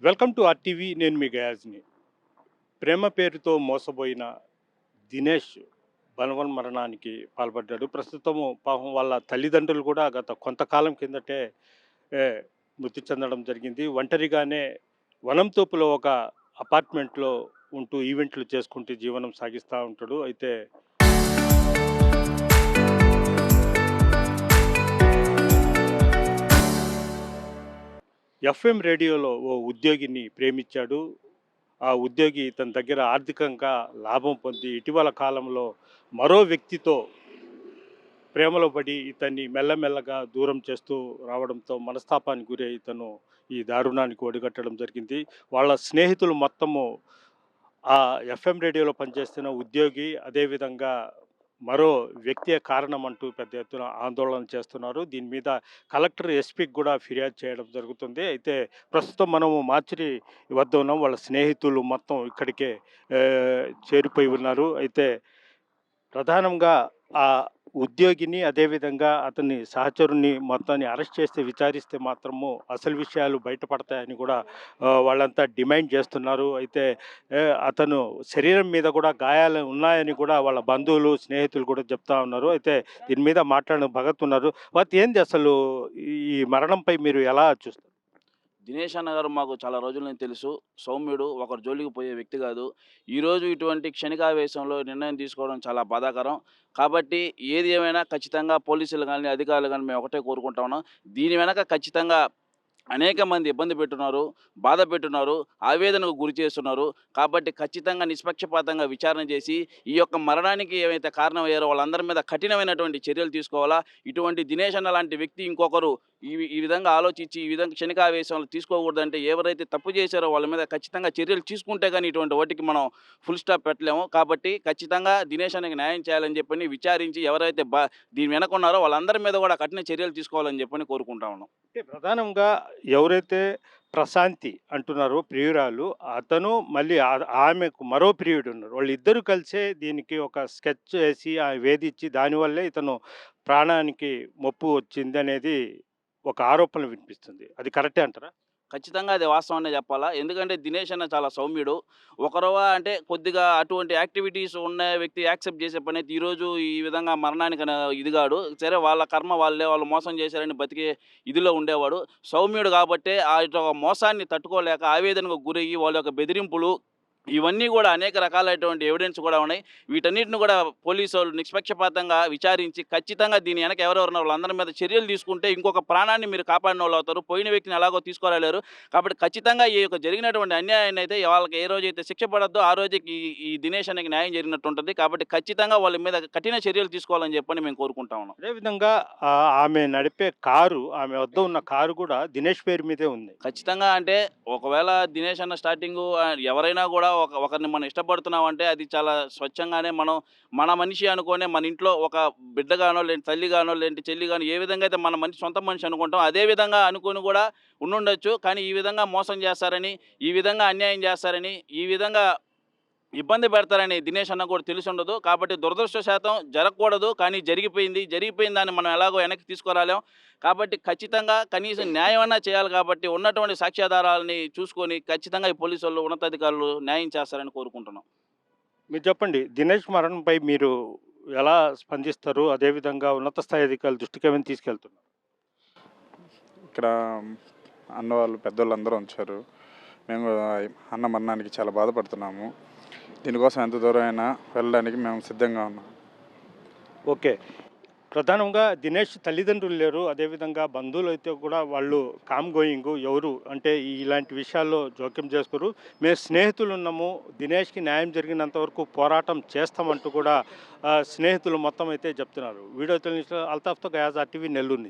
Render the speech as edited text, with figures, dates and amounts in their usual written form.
Welcome to RTV. నేను మీ గయాజ్ని. ప్రేమ పేరుతో మోసపోయిన దినేష్ బలవన్మరణానికి పాల్పడ్డాడు. ప్రస్తుతము పాపం వాళ్ళ తల్లిదండ్రులు కూడా గత కొంతకాలం కిందటే ఏ, మృతి చెందడం జరిగింది. ఒంటరిగానే వనంతోపులో ఒక అపార్ట్మెంట్లో ఉంటూ ఈవెంట్లు చేసుకుంటూ జీవనం సాగిస్తూ ఉంటాడు. అయితే ఎఫ్ఎం రేడియోలో ఓ ఉద్యోగిని ప్రేమించాడు. ఆ ఉద్యోగి తన దగ్గర ఆర్థికంగా లాభం పొంది ఇటీవల కాలంలో మరో వ్యక్తితో ప్రేమలో పడి ఇతన్ని మెల్లమెల్లగా దూరం చేస్తూ రావడంతో మనస్తాపానికి గురై ఇతను ఈ దారుణానికి ఒడిగట్టడం జరిగింది. వాళ్ళ స్నేహితులు మొత్తము ఆ ఎఫ్ఎం రేడియోలో పనిచేస్తున్న ఉద్యోగి, అదేవిధంగా మరో వ్యక్తియే కారణం అంటూ పెద్ద ఎత్తున ఆందోళన చేస్తున్నారు. దీని మీద కలెక్టర్, ఎస్పీకి కూడా ఫిర్యాదు చేయడం జరుగుతుంది. అయితే ప్రస్తుతం మనము మార్చిరి వద్ద ఉన్నాం. వాళ్ళ స్నేహితులు మొత్తం ఇక్కడికే చేరిపోయి ఉన్నారు. అయితే ప్రధానంగా ఆ ఉద్యోగిని, అదేవిధంగా అతని సహచరుని మొత్తాన్ని అరెస్ట్ చేస్తే విచారిస్తే మాత్రము అసలు విషయాలు బయటపడతాయని కూడా వాళ్ళంతా డిమాండ్ చేస్తున్నారు. అయితే అతను శరీరం మీద కూడా గాయాలు ఉన్నాయని కూడా వాళ్ళ బంధువులు, స్నేహితులు కూడా చెప్తా ఉన్నారు. అయితే దీని మీద మాట్లాడిన భగత్ ఉన్నారు. ఏంది అసలు ఈ మరణంపై మీరు ఎలా చూస్తారు? దినేష్ అన్న గారు మాకు చాలా రోజుల నుంచి తెలుసు. సౌమ్యుడు, ఒకరి జోలికి పోయే వ్యక్తి కాదు. ఈరోజు ఇటువంటి క్షణికావేశంలో నిర్ణయం తీసుకోవడం చాలా బాధాకరం. కాబట్టి ఏది ఏమైనా ఖచ్చితంగా పోలీసులు గాని, అధికారులు గాని మేము ఒకటే కోరుకుంటా ఉన్నాం. దీని వెనక ఖచ్చితంగా అనేక మంది ఇబ్బంది పెట్టున్నారు, బాధ పెట్టున్నారు, ఆవేదనకు గురి చేస్తున్నారు. కాబట్టి ఖచ్చితంగా నిష్పక్షపాతంగా విచారణ చేసి, ఈ యొక్క మరణానికి ఏవైతే కారణమయ్యారో వాళ్ళందరి మీద కఠినమైనటువంటి చర్యలు తీసుకోవాలా. ఇటువంటి దినేష్ అన్న లాంటి వ్యక్తి ఇంకొకరు ఈ విధంగా ఆలోచించి, ఈ విధంగా క్షణికావేశంలో తీసుకోకూడదంటే ఎవరైతే తప్పు చేశారో వాళ్ళ మీద ఖచ్చితంగా చర్యలు తీసుకుంటే గానీ ఇటువంటి వాటికి మనం ఫుల్ స్టాప్ పెట్టలేము. కాబట్టి ఖచ్చితంగా దినేష్ అన్నకి న్యాయం చేయాలని చెప్పని విచారించి ఎవరైతే దీని వెనకున్నారో వాళ్ళందరి మీద కూడా కఠిన చర్యలు తీసుకోవాలని చెప్పని కోరుకుంటా ఉన్నాం. అంటే ప్రధానంగా ఎవరైతే ప్రశాంతి అంటున్నారో ప్రియురాలు, అతను మళ్ళీ ఆమెకు మరో ప్రియుడు ఉన్నారు. వాళ్ళిద్దరూ కలిసే దీనికి ఒక స్కెచ్ వేసి వేధించి దానివల్లే ఇతను ప్రాణానికి ముప్పు వచ్చిందనేది ఒక ఆరోపణ వినిపిస్తుంది. అది కరెక్టే అంటారా? ఖచ్చితంగా అది వాస్తవమనే చెప్పాలా. ఎందుకంటే దినేష్ అన్న చాలా సౌమ్యుడు. అంటే కొద్దిగా అటువంటి యాక్టివిటీస్ ఉన్న వ్యక్తి యాక్సెప్ట్ చేసే పనైతే ఈరోజు ఈ విధంగా మరణానికి ఇదిగాడు. సరే వాళ్ళ కర్మ వాళ్ళే, వాళ్ళు మోసం చేశారని బతికే ఇదిలో ఉండేవాడు. సౌమ్యుడు కాబట్టే ఆ యొక్క మోసాన్ని తట్టుకోలేక ఆవేదనకు గురయ్యి వాళ్ళ యొక్క బెదిరింపులు ఇవన్నీ గూడా అనేక రకాలైనటువంటి ఎవిడెన్స్ గూడా ఉన్నాయి. వీటన్నిటిని గూడా పోలీసోళ్ళు నిష్పక్షపాతంగా విచారించి ఖచ్చితంగా దీని వెనక ఎవరెవరున్నారో వాళ్ళందరి మీద చర్యలు తీసుకుంటే ఇంకొక ప్రాణాన్ని మీరు కాపాడినోళ్ళవుతారు. పోయిన వ్యక్తిని ఎలాగో తీసుకురాలేరు. కాబట్టి ఖచ్చితంగా ఈ యొక్క జరిగినటువంటి అన్యాయాన్నయితే వాళ్ళకి ఏ రోజైతే శిక్ష పడద్దో ఆ రోజుకి ఈ ఈ దినేష్ అన్నకి న్యాయం జరిగినట్టుంటది. కాబట్టి ఖచ్చితంగా వాళ్ళ మీద కఠిన చర్యలు తీసుకోవాలని చెప్పని మేము కోరుకుంటా ఉన్నాం. అదేవిధంగా ఆమె నడిపే ఆమె వద్ద ఉన్న కారు కూడా దినేష్ పేరు మీదే ఉంది. ఖచ్చితంగా అంటే ఒకవేళ దినేష్ అన్న స్టార్టింగు ఎవరైనా గూడా ఒకరిని మనం ఇష్టపడుతున్నామంటే అది చాలా స్వచ్ఛంగానే మన మనిషి అనుకోనే మన ఇంట్లో ఒక బిడ్డగానో, లేదంటే తల్లిగానో, లేదంటే చెల్లిగానో ఏ విధంగా అయితే మన మనిషి సొంత మనిషి అనుకుంటాం అదే విధంగా అనుకోని గూడా ఉండుండొచ్చు. కానీ ఈ విధంగా మోసం చేస్తారని, ఈ విధంగా అన్యాయం చేస్తారని, ఈ విధంగా ఇబ్బంది పెడతారని దినేష్ అన్నకు కూడా తెలిసుండదు. కాబట్టి దురదృష్టవశాతం జరగకూడదు. కానీ జరిగిపోయింది. జరిగిపోయిన దాన్ని మనం ఎలాగో వెనక్కి తీసుకురాలేం. కాబట్టి ఖచ్చితంగా కనీసం న్యాయమన్నా చేయాలి కాబట్టి ఉన్నటువంటి సాక్ష్యాధారాలని చూసుకొని ఖచ్చితంగా ఈ పోలీసోళ్ళు, ఉన్నతాధికారులు న్యాయం చేస్తారని కోరుకుంటున్నాం. మీరు చెప్పండి, దినేష్ మరణంపై మీరు ఎలా స్పందిస్తారు? అదేవిధంగా ఉన్నత స్థాయి అధికారుల దృష్టికి ఏమైనా తీసుకెళ్తున్నారు? ఇక్కడ అన్నవాళ్ళు పెద్దోళ్ళందరూ వచ్చారు. మేము అన్న మరణానికి చాలా బాధపడుతున్నాము. దీనికోసం ఎంత దూరమైనా వెళ్ళడానికి మేము సిద్ధంగా ఉన్నాం. ఓకే. ప్రధానంగా దినేష్ తల్లిదండ్రులు లేరు. అదేవిధంగా బంధువులు అయితే కూడా వాళ్ళు కామ్ గోయింగు, ఎవరు అంటే ఇలాంటి విషయాల్లో జోక్యం చేసుకోరు. మేము స్నేహితులు ఉన్నాము, దినేష్కి న్యాయం జరిగినంత వరకు పోరాటం చేస్తామంటూ కూడా స్నేహితులు మొత్తం అయితే చెప్తున్నారు. వీడియో తెలిసిన అల్తాఫ్తో గయాజ్ ఆర్టీవీ నెల్లూరు నుంచి.